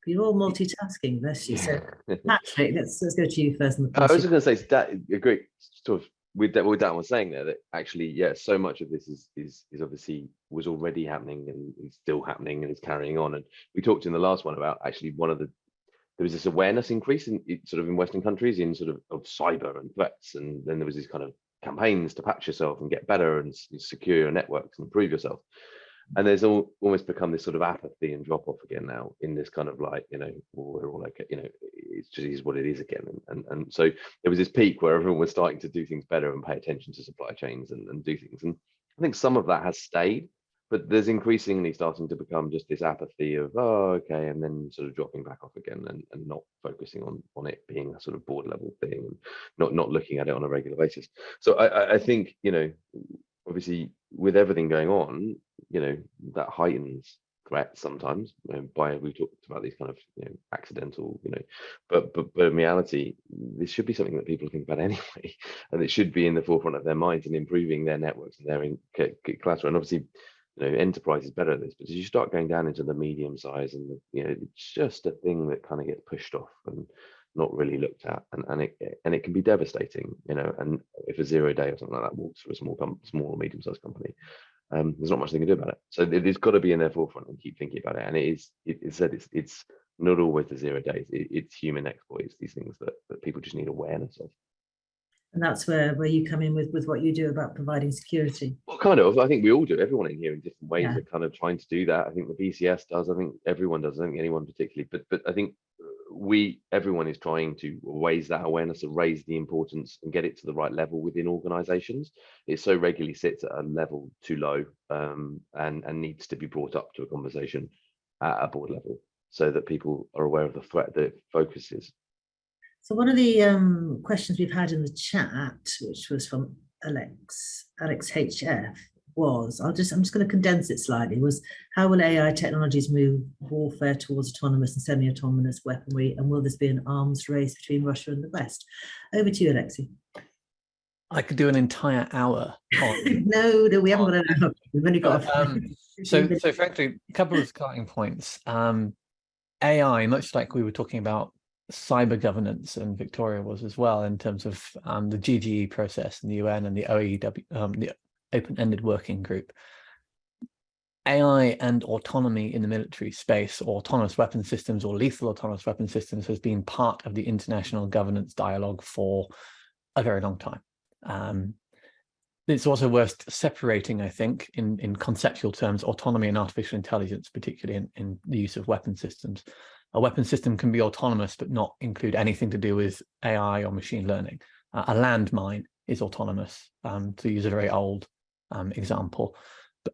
You're all multitasking, bless you. So Patrick, let's go to you first. I was just going to say that agree sort of with what Dan was saying there, that actually, yeah, so much of this is obviously was already happening and is still happening and is carrying on. And we talked in the last one about actually there was this awareness increase in sort of in Western countries in sort of cyber and threats, and then there was this kind of campaigns to patch yourself and get better and secure your networks and improve yourself. And there's almost become this sort of apathy and drop off again now in this kind of like, you know, we're all like, you know, it's just is what it is again. And so there was this peak where everyone was starting to do things better and pay attention to supply chains and do things. And I think some of that has stayed, but there's increasingly starting to become just this apathy of, oh, okay, and then sort of dropping back off again and not focusing on it being a sort of board level thing and not looking at it on a regular basis. So I think, you know, obviously with everything going on, you know, that heightens threat sometimes, by we talked about these kind of, you know, accidental, you know, but in reality this should be something that people think about anyway, and it should be in the forefront of their minds and improving their networks and their collateral. And obviously, you know, enterprise is better at this, but as you start going down into the medium size and the, you know, it's just a thing that kind of gets pushed off and not really looked at, and it can be devastating, you know. And if a 0 day or something like that walks through a small or medium-sized company, there's not much they can do about it. So it's got to be in their forefront and keep thinking about it. And it's not always the 0 days. It's human exploits, these things that people just need awareness of. And that's where you come in with what you do about providing security. Well, kind of. I think we all do. Everyone in here in different ways Yeah. are kind of trying to do that. I think the BCS does. I think everyone does. I think anyone particularly. But I think everyone is trying to raise that awareness and raise the importance and get it to the right level within organisations. It so regularly sits at a level too low, and needs to be brought up to a conversation at a board level so that people are aware of the threat that it focuses. So one of the questions we've had in the chat, which was from Alex HF, was, I'm just going to condense it slightly, was how will AI technologies move warfare towards autonomous and semi-autonomous weaponry, and will this be an arms race between Russia and the West? Over to you, Alexei. I could do an entire hour on No, we haven't got an hour. We've only got so frankly, a couple of starting points. AI, much like we were talking about cyber governance, and Victoria was as well, in terms of the GGE process in the UN and the OEW, the open-ended working group. AI and autonomy in the military space, or autonomous weapon systems or lethal autonomous weapon systems, has been part of the international governance dialogue for a very long time. It's also worth separating, I think, in conceptual terms, autonomy and artificial intelligence, particularly in the use of weapon systems. A weapon system can be autonomous but not include anything to do with AI or machine learning. A landmine is autonomous, to use a very old example.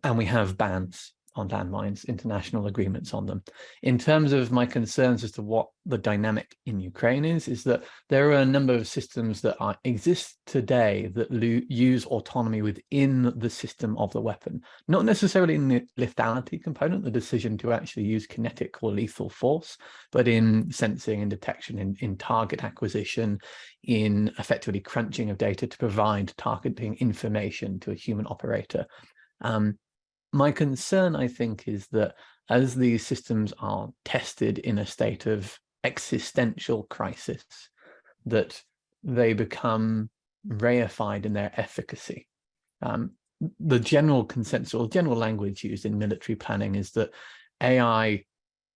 And we have bans on landmines, international agreements on them. In terms of my concerns as to what the dynamic in Ukraine is that there are a number of systems that exist today that use autonomy within the system of the weapon, not necessarily in the lethality component, the decision to actually use kinetic or lethal force, but in sensing and detection, in target acquisition, in effectively crunching of data to provide targeting information to a human operator. My concern, I think, is that as these systems are tested in a state of existential crisis, that they become reified in their efficacy. The general consensus or general language used in military planning is that AI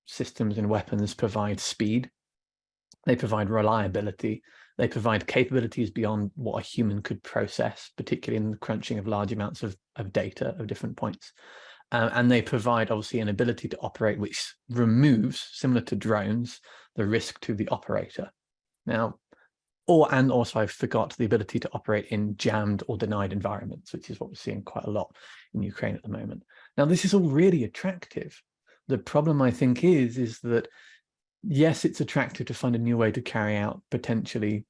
systems and weapons provide speed, they provide reliability, they provide capabilities beyond what a human could process, particularly in the crunching of large amounts of data of different points. And they provide, obviously, an ability to operate which removes, similar to drones, the risk to the operator. Now, and also I forgot the ability to operate in jammed or denied environments, which is what we're seeing quite a lot in Ukraine at the moment. Now, this is all really attractive. The problem, I think, is that yes, it's attractive to find a new way to carry out potentially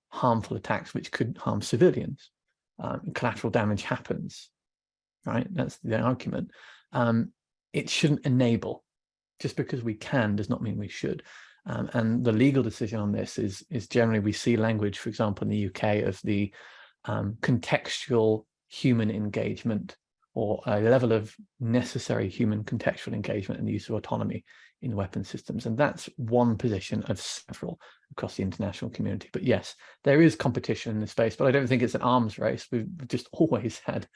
harmful attacks which could harm civilians. Collateral damage happens, right? That's the argument. It shouldn't enable. Just because we can does not mean we should. And the legal decision on this is generally, we see language, for example, in the UK, of the contextual human engagement, or a level of necessary human contextual engagement in the use of autonomy in weapon systems. And that's one position of several across the international community. But yes, there is competition in this space, but I don't think it's an arms race. We've just always had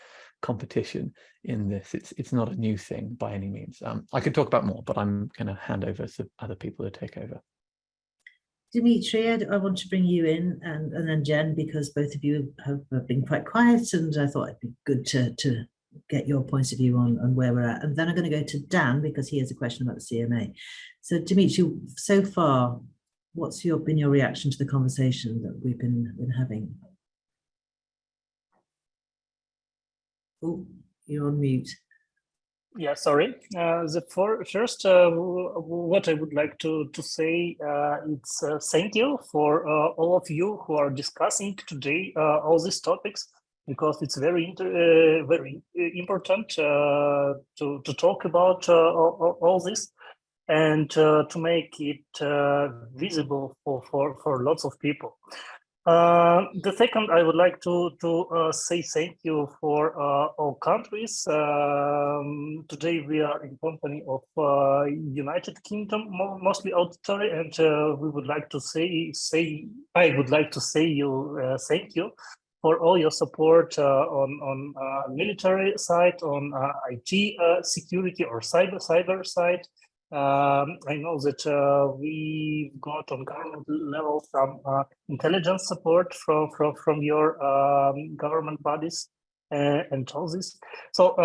competition in this. It's not a new thing by any means. I could talk about more, but I'm going to hand over to other people to take over. Dimitri, I want to bring you in, and then Jen, because both of you have been quite quiet, and I thought it'd be good to get your points of view on where we're at. And then I'm going to go to Dan, because he has a question about the CMA. So Dimitri, so far, what's been your reaction to the conversation that we've been having? Oh, you're on mute. Yeah, sorry. First, what I would like to say, it's thank you for all of you who are discussing today all these topics, because it's very important to talk about all this, and to make it visible for lots of people. The second, I would like to say thank you for all countries. Today we are in company of United Kingdom, mostly auditory, and we would like to I would like to say you thank you for all your support on military side, on IT security or cyber side. I know that we got on government level some intelligence support from your government bodies and all this. So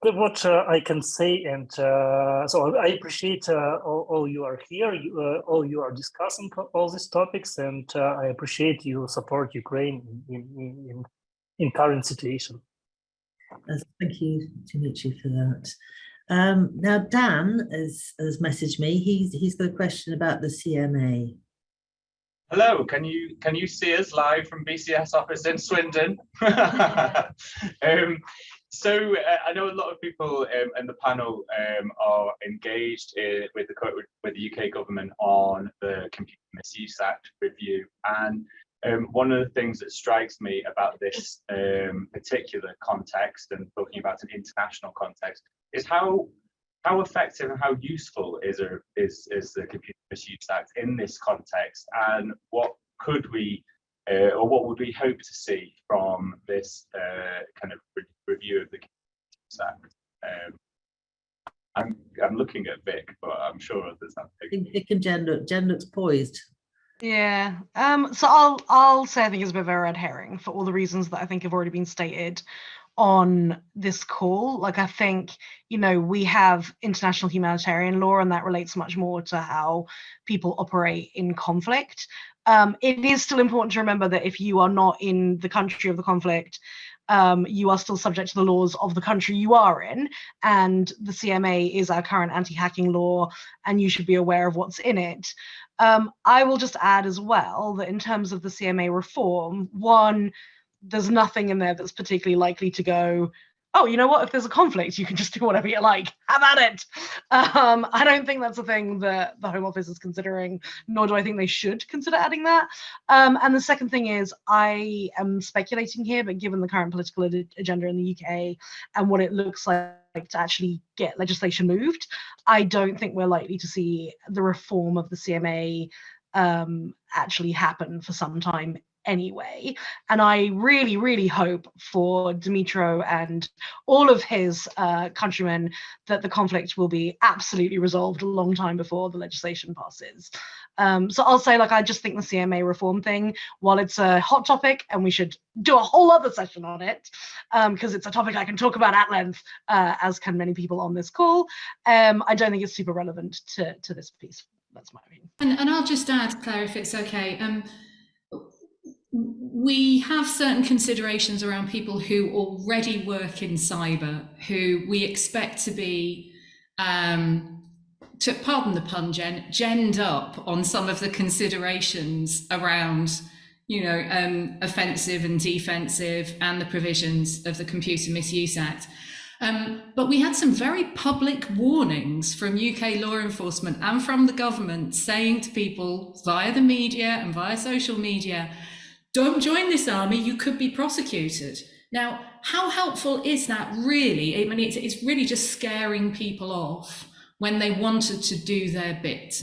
what I can say, and so I appreciate all you are here, all you are discussing all these topics, and I appreciate you support Ukraine in current situation. Thank you, Dimitri, for that. Now Dan has messaged me. He's got a question about the CMA. Hello, can you see us live from BCS office in Swindon? So I know a lot of people in the panel are engaged with the UK government on the Computer Misuse Act review, and one of the things that strikes me about this particular context, and talking about an international context, is how effective and how useful is the Computer Misuse Act in this context, and what could we or what would we hope to see from this kind of review of the Computer Misuse Act? I'm looking at Vic, but I'm sure others have. I think Vic and Jen looks poised. Yeah. So I'll say I think it's a bit of a red herring for all the reasons that I think have already been stated on this call. Like, I think, we have international humanitarian law, and that relates much more to how people operate in conflict. It is still important to remember that if you are not in the country of the conflict, you are still subject to the laws of the country you are in, and the CMA is our current anti-hacking law, and you should be aware of what's in it. I will just add as well that in terms of the CMA reform, one, there's nothing in there that's particularly likely to go, oh, you know what, if there's a conflict, you can just do whatever you like. Have at it. I don't think that's a thing that the Home Office is considering, nor do I think they should consider adding that. And the second thing is, I am speculating here, but given the current political agenda in the UK and what it looks like to actually get legislation moved, I don't think we're likely to see the reform of the CMA actually happen for some time anyway. And I really, really hope for Dimitro and all of his countrymen that the conflict will be absolutely resolved a long time before the legislation passes. So I'll say, I just think the CMA reform thing, while it's a hot topic and we should do a whole other session on it, because it's a topic I can talk about at length, as can many people on this call, I don't think it's super relevant to this piece. That's my opinion. And I'll just add, Claire, if it's okay. We have certain considerations around people who already work in cyber, who we expect to be, to pardon the pun, genned up on some of the considerations around, offensive and defensive and the provisions of the Computer Misuse Act. But we had some very public warnings from UK law enforcement and from the government saying to people via the media and via social media, don't join this army, you could be prosecuted. Now, how helpful is that really? I mean, it's really just scaring people off when they wanted to do their bit.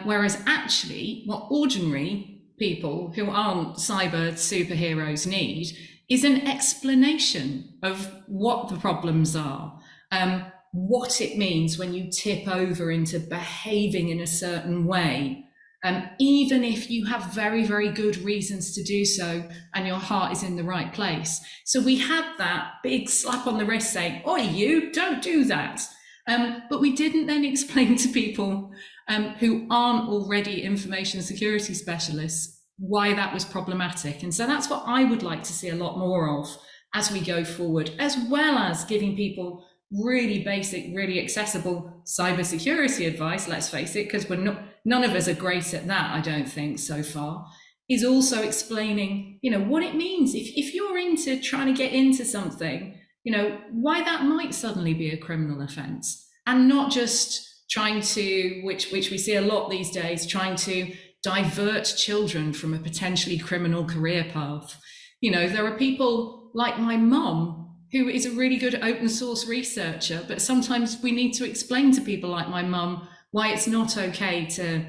Whereas actually, what ordinary people who aren't cyber superheroes need is an explanation of what the problems are, what it means when you tip over into behaving in a certain way. Even if you have very, very good reasons to do so and your heart is in the right place. So we had that big slap on the wrist saying, oi, you, don't do that. But we didn't then explain to people who aren't already information security specialists, why that was problematic. And so that's what I would like to see a lot more of as we go forward, as well as giving people really basic, really accessible cybersecurity advice, let's face it, because none of us are great at that, I don't think, so far, is also explaining, what it means if you're into trying to get into something, why that might suddenly be a criminal offence, and not just trying to, which we see a lot these days, trying to divert children from a potentially criminal career path. There are people like my mum who is a really good open source researcher, but sometimes we need to explain to people like my mum why it's not okay to,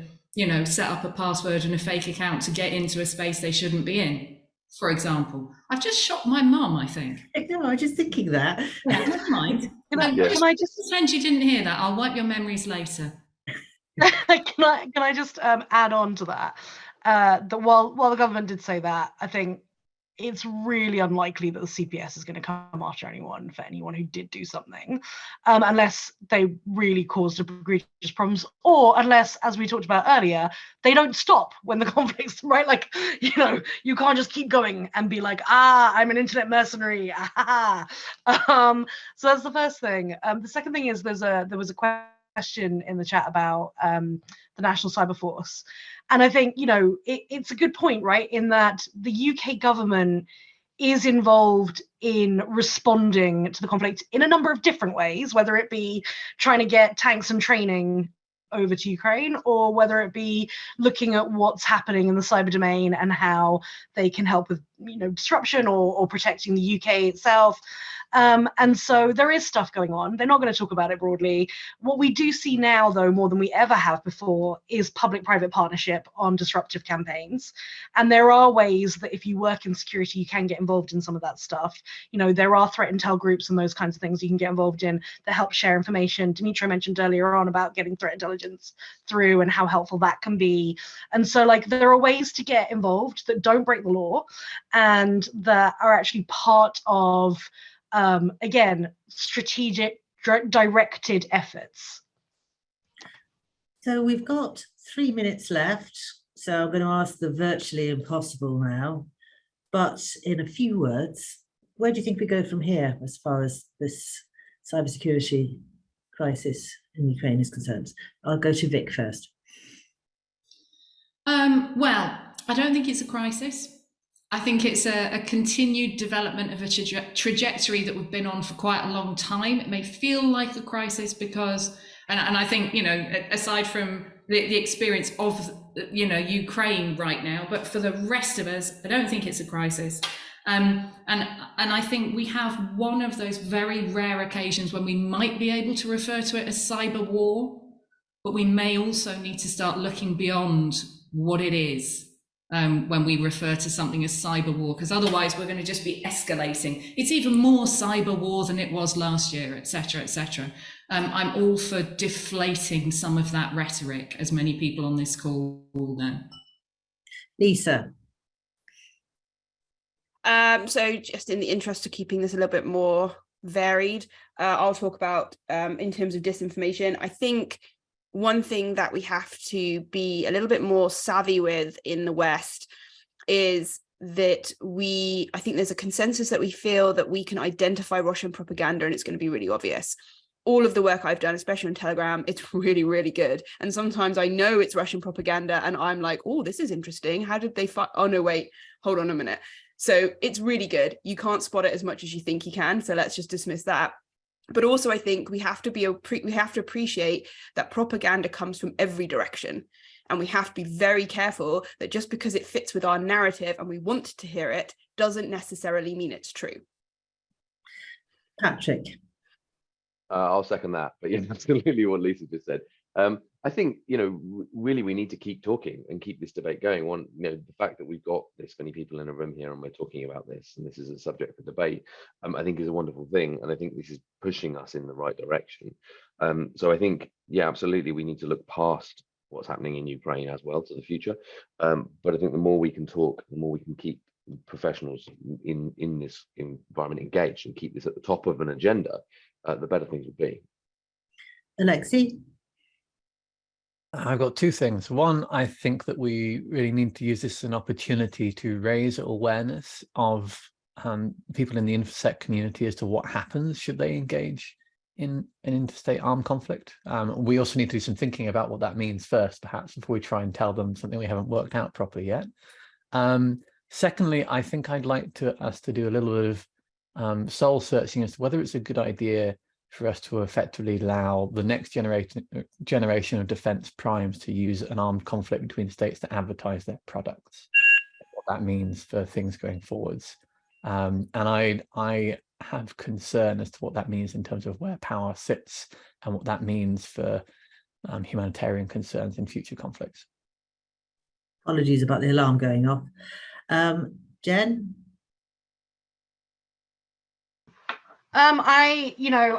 set up a password and a fake account to get into a space they shouldn't be in, for example. I've just shocked my mum, I think. No, I was just thinking that. Yeah, never mind. Can I just pretend you didn't hear that? I'll wipe your memories later. can I just add on to that? That while the government did say that, I think it's really unlikely that the CPS is going to come after anyone for anyone who did do something, unless they really caused egregious problems, or unless, as we talked about earlier, they don't stop when the conflict's right. Like, you can't just keep going and be like, I'm an internet mercenary. So that's the first thing. The second thing is there was a question in the chat about the National Cyber Force. And I think, it's a good point, right? In that the UK government is involved in responding to the conflict in a number of different ways, whether it be trying to get tanks and training over to Ukraine, or whether it be looking at what's happening in the cyber domain and how they can help with, disruption or protecting the UK itself. And so there is stuff going on. They're not going to talk about it broadly. What we do see now, though, more than we ever have before, is public-private partnership on disruptive campaigns. And there are ways that if you work in security, you can get involved in some of that stuff. There are threat intel groups and those kinds of things you can get involved in that help share information. Dimitri mentioned earlier on about getting threat intelligence through and how helpful that can be. And so, there are ways to get involved that don't break the law and that are actually part of again, strategic, directed efforts. So we've got 3 minutes left. So I'm going to ask the virtually impossible now. But in a few words, where do you think we go from here as far as this cybersecurity crisis in Ukraine is concerned? I'll go to Vic first. Well, I don't think it's a crisis. I think it's a continued development of a trajectory that we've been on for quite a long time. It may feel like a crisis because, and I think, aside from the experience of, Ukraine right now, but for the rest of us, I don't think it's a crisis. And I think we have one of those very rare occasions when we might be able to refer to it as cyber war, but we may also need to start looking beyond what it is. When we refer to something as cyber war, because otherwise we're going to just be escalating. It's even more cyber war than it was last year, etc., etc. I'm all for deflating some of that rhetoric, as many people on this call know. Lisa. So just in the interest of keeping this a little bit more varied, I'll talk about in terms of disinformation. I think one thing that we have to be a little bit more savvy with in the West is that I think there's a consensus that we feel that we can identify Russian propaganda and it's going to be really obvious. All of the work I've done, especially on Telegram, it's really, really good. And sometimes I know it's Russian propaganda and I'm like, oh, this is interesting. How did they find? Oh, no, wait, hold on a minute. So it's really good. You can't spot it as much as you think you can. So let's just dismiss that. But also, I think we have to appreciate that propaganda comes from every direction. And we have to be very careful that just because it fits with our narrative and we want to hear it, doesn't necessarily mean it's true. Patrick. I'll second that. But yeah, absolutely what Lisa just said. I think, really we need to keep talking and keep this debate going. The fact that we've got this many people in a room here and we're talking about this, and this is a subject for debate, I think is a wonderful thing. And I think this is pushing us in the right direction. So I think, yeah, absolutely, we need to look past what's happening in Ukraine as well to the future. But I think the more we can talk, the more we can keep professionals in this environment engaged and keep this at the top of an agenda, the better things will be. Alexei? I've got two things. One, I think that we really need to use this as an opportunity to raise awareness of people in the InfoSec community as to what happens should they engage in an interstate armed conflict. We also need to do some thinking about what that means first, perhaps, before we try and tell them something we haven't worked out properly yet. Secondly, I think I'd like us to do a little bit of soul searching as to whether it's a good idea for us to effectively allow the next generation of defense primes to use an armed conflict between states to advertise their products, what that means for things going forwards. And I have concern as to what that means in terms of where power sits and what that means for humanitarian concerns in future conflicts. Apologies about the alarm going off. Jen? I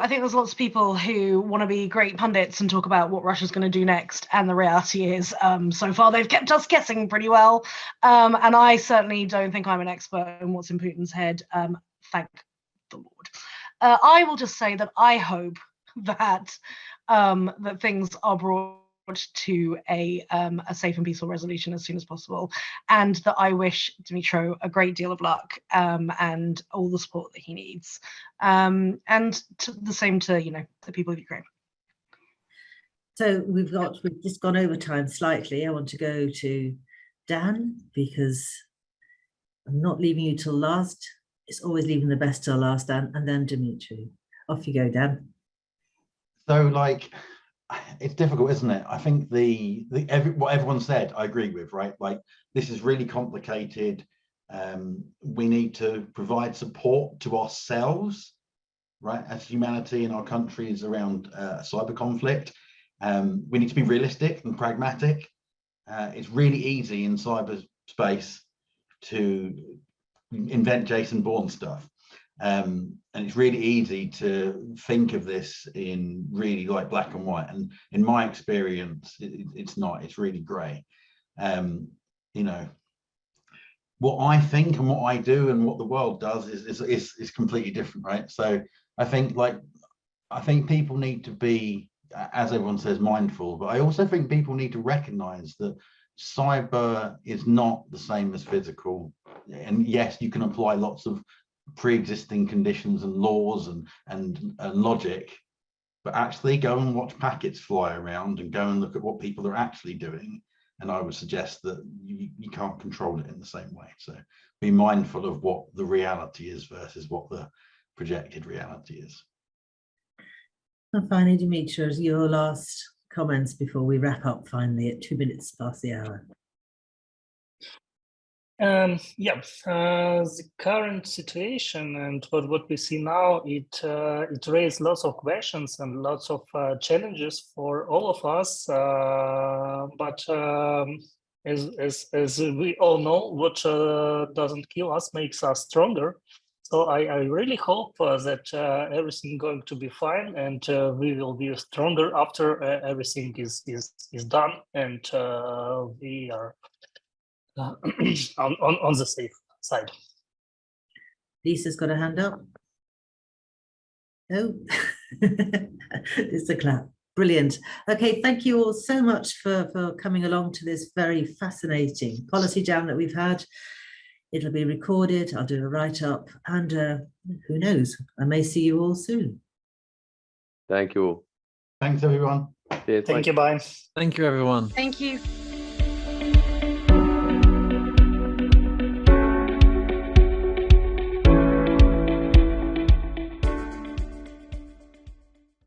think there's lots of people who want to be great pundits and talk about what Russia's going to do next. And the reality is, so far, they've kept us guessing pretty well. And I certainly don't think I'm an expert in what's in Putin's head. Thank the Lord. I will just say that I hope that that things are brought to a safe and peaceful resolution as soon as possible, and that I wish Dmytro a great deal of luck and all the support that he needs, and the same to the people of Ukraine. So we've just gone over time slightly. I want to go to Dan, because I'm not leaving you till last. It's always leaving the best till last, Dan, and then Dmytro. Off you go, Dan. So it's difficult, isn't it? I think what everyone said, I agree with, right? Like, this is really complicated. We need to provide support to ourselves, right, as humanity in our countries around cyber conflict. We need to be realistic and pragmatic. It's really easy in cyberspace to invent Jason Bourne stuff. And it's really easy to think of this in really like black and white. And in my experience, it's not, it's really gray. What I think and what I do and what the world does is completely different, right? So I think people need to be, as everyone says, mindful, but I also think people need to recognize that cyber is not the same as physical. And yes, you can apply lots of pre-existing conditions and laws and logic, but actually go and watch packets fly around and go and look at what people are actually doing, and I would suggest that you can't control it in the same way. So be mindful of what the reality is versus what the projected reality is. And finally, Dmytro, your last comments before we wrap up finally at 2 minutes past the hour. The current situation and what we see now, it raised lots of questions and lots of challenges for all of us. But as we all know, what doesn't kill us makes us stronger. So I really hope that everything going to be fine, and we will be stronger after everything is done, and we are on the safe side. Lisa's got a hand up. Oh, it's a clap. Brilliant. Okay, thank you all so much for coming along to this very fascinating policy jam that we've had. It'll be recorded. I'll do a write-up, and who knows, I may see you all soon. Thank you all. Thanks, everyone. Cheers, Thank you. Bye. Thank you, everyone. Thank you.